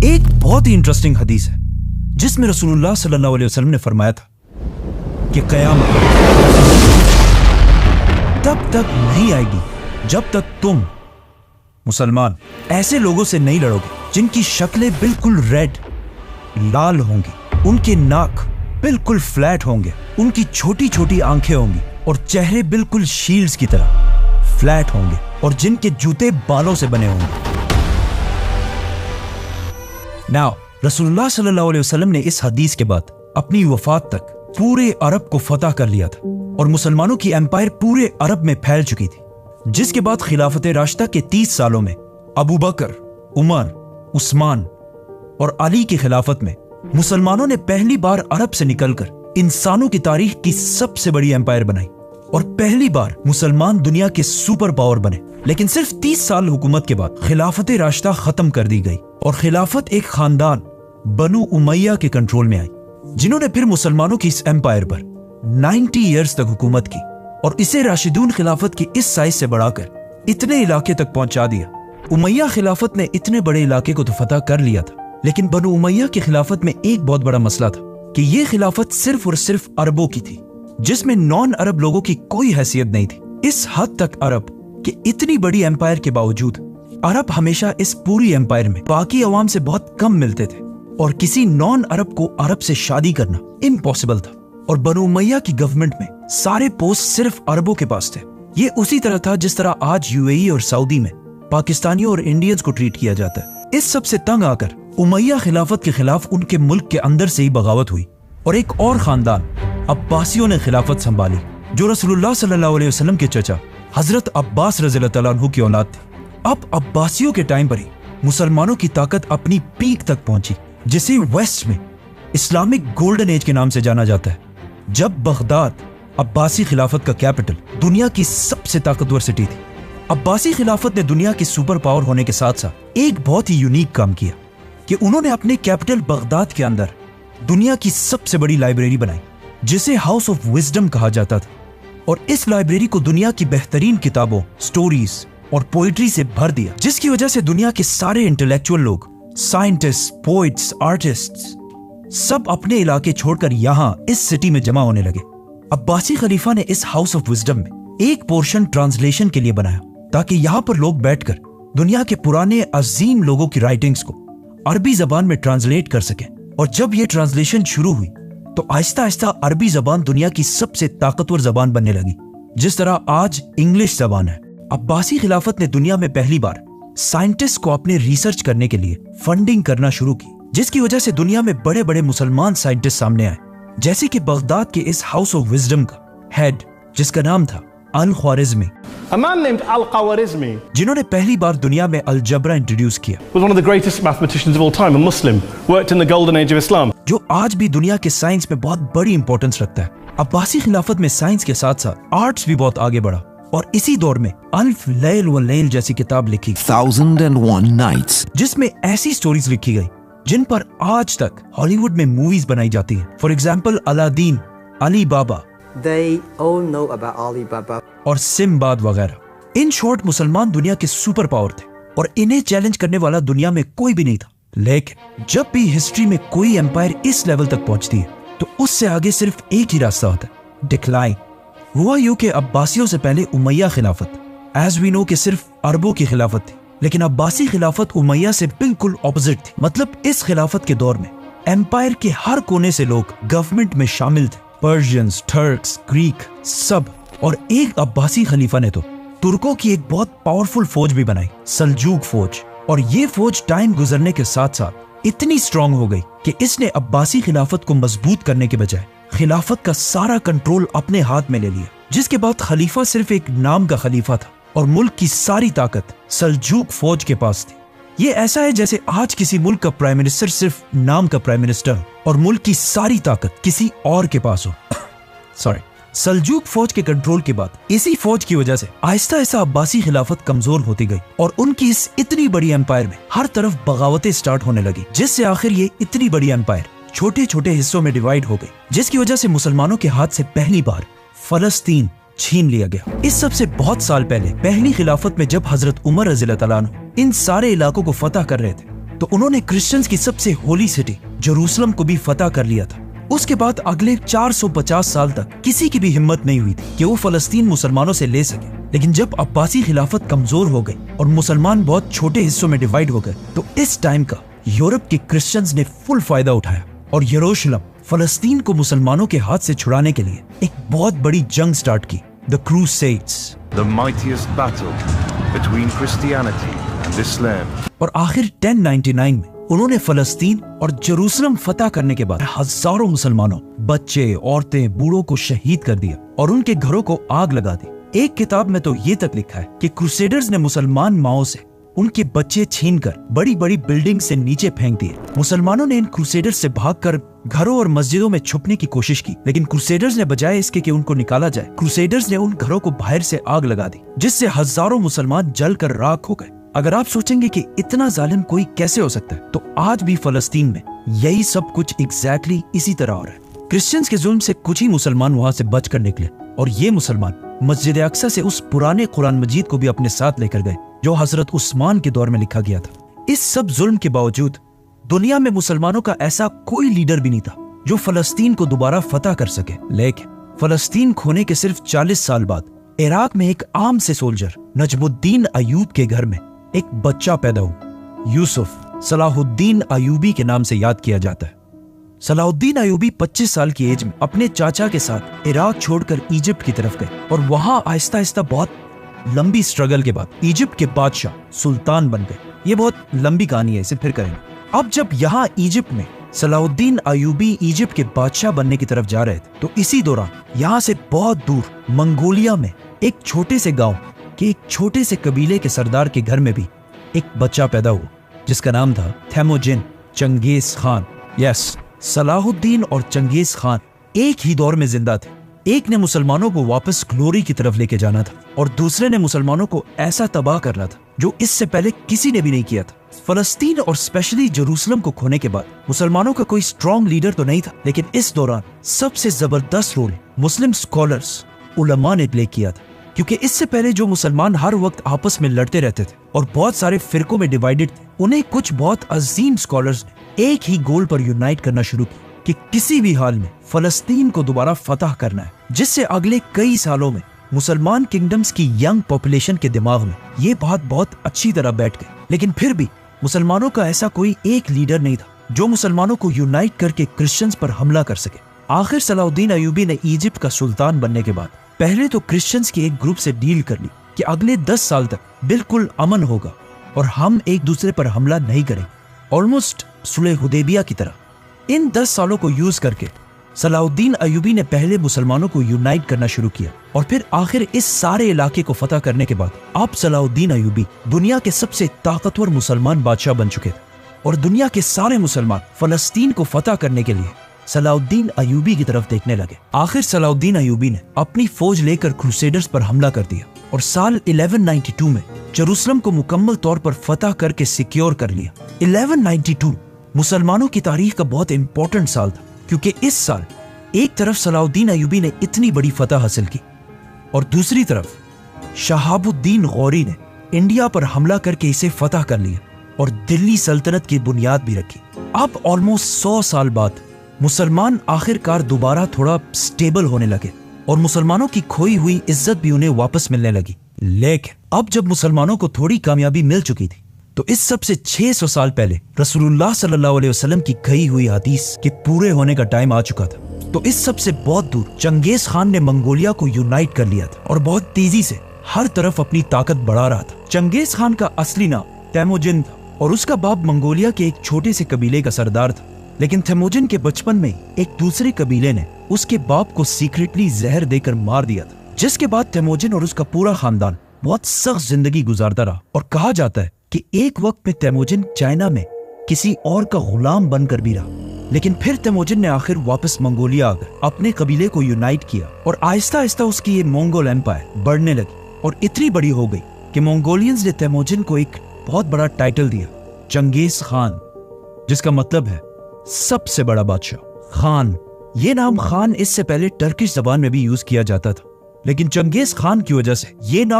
एक बहुत ही इंटरेस्टिंग हदीस है जिसमें रसूलुल्लाह सल्लल्लाहु अलैहि वसल्लम ने फरमाया था कि क़यामत तब तक नहीं आएगी जब तक तुम मुसलमान ऐसे लोगों से नहीं लड़ोगे जिनकी शक्लें बिल्कुल रेड लाल होंगी, उनके नाक बिल्कुल फ्लैट होंगे, उनकी छोटी छोटी आंखें होंगी और चेहरे बिल्कुल शील्ड्स की तरह फ्लैट होंगे और जिनके जूते बालों से बने होंगे। नाउ रसूलुल्लाह सल्लल्लाहु अलैहि वसल्लम ने इस हदीस के बाद अपनी वफात तक पूरे अरब को फतह कर लिया था और मुसलमानों की एम्पायर पूरे अरब में फैल चुकी थी, जिसके बाद खिलाफत राशिदा के 30 सालों में अबू बकर, उमर, उस्मान और अली की खिलाफत में मुसलमानों ने पहली बार अरब से निकलकर इंसानों की तारीख की सबसे बड़ी एम्पायर बनाई और पहली बार मुसलमान दुनिया के सुपर पावर बने। लेकिन सिर्फ 30 साल हुकूमत के बाद खिलाफत राशिदा खत्म कर दी गई और खिलाफत एक खानदान बनु उमैया के कंट्रोल में आई, जिन्होंने फिर मुसलमानों की इस एम्पायर पर 90 ईयर्स तक हुकूमत की और इसे राशिदून खिलाफत की इस साइज से बढ़ाकर इतने इलाके तक पहुंचा दिया। उमैया खिलाफत ने इतने बड़े इलाके को तो फतह कर लिया था, लेकिन बनु उमैया की खिलाफत में एक बहुत बड़ा मसला था कि यह खिलाफत सिर्फ और सिर्फ अरबों की थी, जिसमें नॉन अरब लोगों की कोई हैसियत नहीं थी। इस हद तक अरब कि इतनी बड़ी एम्पायर के बावजूद अरब हमेशा इस पूरी एम्पायर में बाकी अवाम से बहुत कम मिलते थे और किसी नॉन अरब को अरब से शादी करना इम्पॉसिबल था। और बनु उमैया की गवर्नमेंट में सारे पोस्ट सिर्फ अरबों के पास थे। ये उसी तरह था जिस तरह आज यूएई और सऊदी में पाकिस्तानियों और इंडियंस को ट्रीट किया जाता है। इस सब से तंग आकर उमैया खिलाफत के खिलाफ उनके मुल्क के अंदर से ही बगावत हुई और एक और खानदान अब्बासियों ने खिलाफत संभाली, जो रसूलुल्लाह सल्लल्लाहु अलैहि वसल्लम के चचा हजरत अब्बास रज़ियल्लाहु तआला अन्हु की औलाद थे। अब अब्बासियों के टाइम पर ही मुसलमानों की ताकत अपनी पीक तक पहुंची, जिसे वेस्ट में इस्लामिक गोल्डन एज के नाम से जाना जाता है, जब बगदाद अब्बासी खिलाफत का कैपिटल दुनिया की सबसे ताकतवर सिटी थी। अब्बासी खिलाफत ने दुनिया की सुपर पावर होने के साथ साथ एक बहुत ही यूनिक काम किया कि उन्होंने अपने कैपिटल बगदाद के अंदर दुनिया की सबसे बड़ी लाइब्रेरी बनाई, जिसे हाउस ऑफ विजडम कहा जाता था। और इस लाइब्रेरी को दुनिया की बेहतरीन किताबों, स्टोरीज और पोइट्री से भर दिया, जिसकी वजह से दुनिया के सारे इंटेलेक्चुअल लोग, साइंटिस्ट, पोइट्स, आर्टिस्ट्स सब अपने इलाके छोड़कर यहाँ इस सिटी में जमा होने लगे। अब्बासी खलीफा ने इस हाउस ऑफ विजडम में एक पोर्शन ट्रांसलेशन के लिए बनाया, ताकि यहाँ पर लोग बैठकर दुनिया के पुराने अजीम लोगों की राइटिंग्स को अरबी जबान में ट्रांसलेट कर सके। और जब ये ट्रांसलेशन शुरू हुई तो आहिस्ता आहिस्ता अरबी जबान दुनिया की सबसे ताकतवर जबान बनने लगी, जिस तरह आज इंग्लिश जबान है। अब्बासी खिलाफत ने दुनिया में पहली बार साइंटिस्ट को अपने रिसर्च करने के लिए फंडिंग करना शुरू की, जिसकी वजह से दुनिया में बड़े बड़े मुसलमान साइंटिस्ट सामने आए, जैसे कि बगदाद के इस हाउस ऑफ विजडम का हेड, जिसका नाम था अल-ख्वारिज़मी, A man named Al-Khwarizmi, जिन्होंने पहली बार दुनिया में अलजबरा इंट्रोड्यूस किया, was one of the greatest mathematicians of all time, a Muslim, worked in the golden age of Islam. जो आज भी दुनिया के साइंस में बहुत बड़ी इंपॉर्टेंस रखता है। अब्बासी खिलाफत में साइंस के साथ साथ आर्ट्स भी बहुत आगे बढ़ा और इसी दौर में अल्फ लैल व लैल जैसी किताब लिखी, 1001 Nights, जिसमें ऐसी स्टोरीज लिखी गई जिन पर आज तक हॉलीवुड में मूवीज बनाई जाती हैं। For example Aladdin, Ali Baba, They all know about Alibaba. और सिम्बाद वगैरह। इन शॉर्ट मुसलमान दुनिया के सुपर पावर थे और इन्हें चैलेंज करने वाला दुनिया में कोई भी नहीं था। लेकिन जब भी हिस्ट्री में कोई एम्पायर इस लेवल तक पहुंचती है तो उससे आगे सिर्फ एक ही रास्ता होता है, डिक्लाइन। हुआ यूं कि अब्बासियों से पहले उमैया खिलाफत एज वी नो कि सिर्फ अरबों की खिलाफत थी, लेकिन अब्बासी खिलाफत उमैया से बिल्कुल ऑपोजिट थी। मतलब इस खिलाफत के दौर में एम्पायर के हर कोने से लोग गवर्नमेंट में शामिल थे, पर्शियंस, टर्क्स, ग्रीक सब। और एक अब्बासी खलीफा ने तो तुर्कों की एक बहुत पावरफुल फौज भी बनाई, सल्जूक फौज। और ये फौज टाइम गुजरने के साथ साथ इतनी स्ट्रांग हो गई कि इसने अब्बासी खिलाफत को मजबूत करने के बजाय खिलाफत का सारा कंट्रोल अपने हाथ में ले लिया, जिसके बाद खलीफा सिर्फ एक नाम का खलीफा था और मुल्क की सारी ताकत सल्जूक फौज के पास थी। ये ऐसा है जैसे आज किसी मुल्क का प्राइम मिनिस्टर सिर्फ नाम का प्राइम मिनिस्टर हो और मुल्क की सारी ताकत किसी और के पास हो। सॉरी। सल्जूक फौज के कंट्रोल के बाद इसी फौज की वजह से आहिस्ता आहिस्ता अब्बासी खिलाफत कमजोर होती गई और उनकी इस इतनी बड़ी एम्पायर में हर तरफ बगावतें स्टार्ट होने लगी, जिससे आखिर ये इतनी बड़ी एम्पायर छोटे छोटे हिस्सों में डिवाइड हो गई, जिसकी वजह से मुसलमानों के हाथ से पहली बार फलस्तीन छीन लिया गया। इस सब से बहुत साल पहले पहली खिलाफत में जब हजरत उमर रज़ियल्लाहु तआला अन्हु इन सारे इलाकों को फतह कर रहे थे तो उन्होंने क्रिश्चियंस की सबसे होली सिटी जेरूसलम को भी फतह कर लिया था। उसके बाद अगले 450 साल तक किसी की भी हिम्मत नहीं हुई थी कि वो फलस्तीन मुसलमानों से ले सके। लेकिन जब अब्बासी खिलाफत कमजोर हो गई और मुसलमान बहुत छोटे हिस्सों में डिवाइड हो गए, तो इस टाइम का यूरोप के क्रिश्चियंस ने फुल फायदा उठाया और यरूशलेम फलस्तीन को मुसलमानों के हाथ से छुड़ाने के लिए एक बहुत बड़ी जंग स्टार्ट की, the crusades, the mightiest battle between Christianity and Islam. और आखिर 1099 में उन्होंने फलस्तीन और जेरूसलम फतह करने के बाद हजारों मुसलमानों, बच्चे, औरतें, बूढ़ों को शहीद कर दिया और उनके घरों को आग लगा दी। एक किताब में तो ये तक लिखा है कि क्रूसेडर्स ने मुसलमान माओं से उनके बच्चे छीनकर बड़ी बड़ी बिल्डिंग से नीचे फेंक दिए। मुसलमानों ने इन क्रूसेडर्स से भागकर घरों और मस्जिदों में छुपने की कोशिश की, लेकिन क्रूसेडर्स ने बजाय इसके कि उनको निकाला जाए, क्रूसेडर्स ने उन घरों को बाहर से आग लगा दी, जिससे हजारों मुसलमान जलकर राख हो गए। अगर आप सोचेंगे कि इतना जालिम कोई कैसे हो सकता है, तो आज भी फलस्तीन में यही सब कुछ एग्जैक्टली इसी तरह हो रहा है। क्रिश्चियंस के जुल्म से कुछ ही मुसलमान वहां से बचकर निकले और ये मुसलमान मस्जिद अक्सा से उस पुराने कुरान मजीद को भी अपने साथ लेकर गए जो हजरत उस्मान के दौर में लिखा गया था। इस सब जुल्म के बावजूद दुनिया में मुसलमानों का ऐसा कोई लीडर भी नहीं था जो फलस्तीन को दोबारा फतह कर सके। लेकिन फलस्तीन खोने के सिर्फ 40 साल बाद इराक में एक आम से सोल्जर नजमुद्दीन अयूब के घर में एक बच्चा पैदा हुआ। यूसुफ सलाहुद्दीन अयूबी के नाम से याद किया जाता है। सलाहुद्दीन अयूबी 25 साल की एज में अपने चाचा के साथ इराक छोड़कर इजिप्ट की तरफ गए और वहां आहिस्ता आहिस्ता बहुत लंबी स्ट्रगल के बाद इजिप्ट के बादशाह सुल्तान बन गए। ये बहुत लंबी कहानी है, इसे फिर करेंगे। अब जब यहाँ इजिप्ट में सलाहुद्दीन अयूबी इजिप्ट के बादशाह बनने की तरफ जा रहे थे, तो इसी दौरान यहाँ से बहुत दूर मंगोलिया में एक छोटे से गांव के एक छोटे से कबीले के सरदार के घर में भी एक बच्चा पैदा हुआ जिसका नाम था थेमोजिन चंगेज खान। यस, सलाहुद्दीन और चंगेज खान एक ही दौर में जिंदा थे। एक ने मुसलमानों को वापस ग्लोरी की तरफ लेके जाना था और दूसरे ने मुसलमानों को ऐसा तबाह करना था जो इससे पहले किसी ने भी नहीं किया था। फलस्तीन और स्पेशली जेरूसलम को खोने के बाद मुसलमानों का कोई स्ट्रॉन्ग लीडर तो नहीं था, लेकिन इस दौरान सबसे जबरदस्त रोल मुस्लिम स्कॉलर्स उलमा ने प्ले किया था, क्योंकि इससे पहले जो मुसलमान हर वक्त आपस में लड़ते रहते थे और बहुत सारे फिरकों में डिवाइडेड थे, उन्हें कुछ बहुत अजीम स्कॉलर्स ने एक ही गोल पर यूनाइट करना शुरू किया कि किसी भी हाल में फलस्तीन को दोबारा फतह करना है, जिससे अगले कई सालों में मुसलमान किंगडम्स की यंग पॉपुलेशन के दिमाग में ये बात बहुत अच्छी तरह बैठ गई। लेकिन फिर भी मुसलमानों का ऐसा कोई एक लीडर नहीं था जो मुसलमानों को यूनाइट करके क्रिश्चियंस पर हमला कर सके। आखिर सलाहुद्दीन अयूबी ने इजिप्ट का सुल्तान बनने के बाद पहले तो क्रिश्चियंस के एक ग्रुप से डील कर ली कि अगले 10 साल तक बिल्कुल अमन होगा और हम एक दूसरे पर हमला नहीं करेंगे, ऑलमोस्ट सुलह हुदैबिया की तरह। इन 10 सालों को यूज करके सलाहुद्दीन अयूबी ने पहले मुसलमानों को यूनाइट करना शुरू किया और फिर आखिर इस सारे इलाके को फतह करने के बाद अब सलाहुद्दीन अयूबी दुनिया के सबसे ताकतवर मुसलमान बादशाह बन चुके थे और दुनिया के सारे मुसलमान फलस्तीन को फतह करने के लिए सलाहुद्दीन अयूबी की तरफ देखने लगे। आखिर सलाहुद्दीन अयूबी ने अपनी फौज लेकर क्रूसेडर्स पर हमला कर दिया और साल 1192 में जेरूसलम को मुकम्मल तौर पर फतह करके सिक्योर कर लिया। 1192 मुसलमानों की तारीख का बहुत इंपॉर्टेंट साल था, क्योंकि इस साल एक तरफ सलाहुद्दीन अयूबी ने इतनी बड़ी फतह हासिल की और दूसरी तरफ शहाबुद्दीन गौरी ने इंडिया पर हमला करके इसे फतह कर लिया और दिल्ली सल्तनत की बुनियाद भी रखी। अब ऑलमोस्ट 100 साल बाद मुसलमान आखिरकार दोबारा थोड़ा स्टेबल होने लगे और मुसलमानों की खोई हुई इज्जत भी उन्हें वापस मिलने लगी। लेकिन अब जब मुसलमानों को थोड़ी कामयाबी मिल चुकी थी, तो इस सब से 600 साल पहले रसूलुल्लाह सल्लल्लाहु अलैहि वसल्लम की कही हुई हदीस के पूरे होने का टाइम आ चुका था। तो इस सब से बहुत दूर चंगेज खान ने मंगोलिया को यूनाइट कर लिया था और बहुत तेजी से हर तरफ अपनी ताकत बढ़ा रहा था। चंगेज खान का असली नाम तैमोजिन था और उसका बाप मंगोलिया के एक छोटे से कबीले का सरदार था। लेकिन तैमोजिन के बचपन में एक दूसरे कबीले ने उसके बाप को सीक्रेटली जहर देकर मार दिया था, जिसके बाद तैमोजिन और उसका पूरा खानदान बहुत सख्त जिंदगी गुजारता रहा। और कहा जाता है कि एक वक्त में तैमोजिन चाइना में किसी और का गुलाम बनकर भी रहा, लेकिन फिर तैमोजिन ने आखिर वापस मंगोलिया आकर अपने कबीले को यूनाइट किया और आहिस्ता आहिस्ता उसकी ये मंगोल एम्पायर बढ़ने लगी और इतनी बड़ी हो गई कि मंगोलियंस ने तैमोजिन को एक बहुत बड़ा टाइटल दिया, चंगेज खान, जिसका मतलब है सबसे बड़ा बादशाह। खान, ये नाम खान इससे पहले टर्किश जबान में भी यूज किया जाता था, लेकिन चंगेज खान की वजह से ये नाम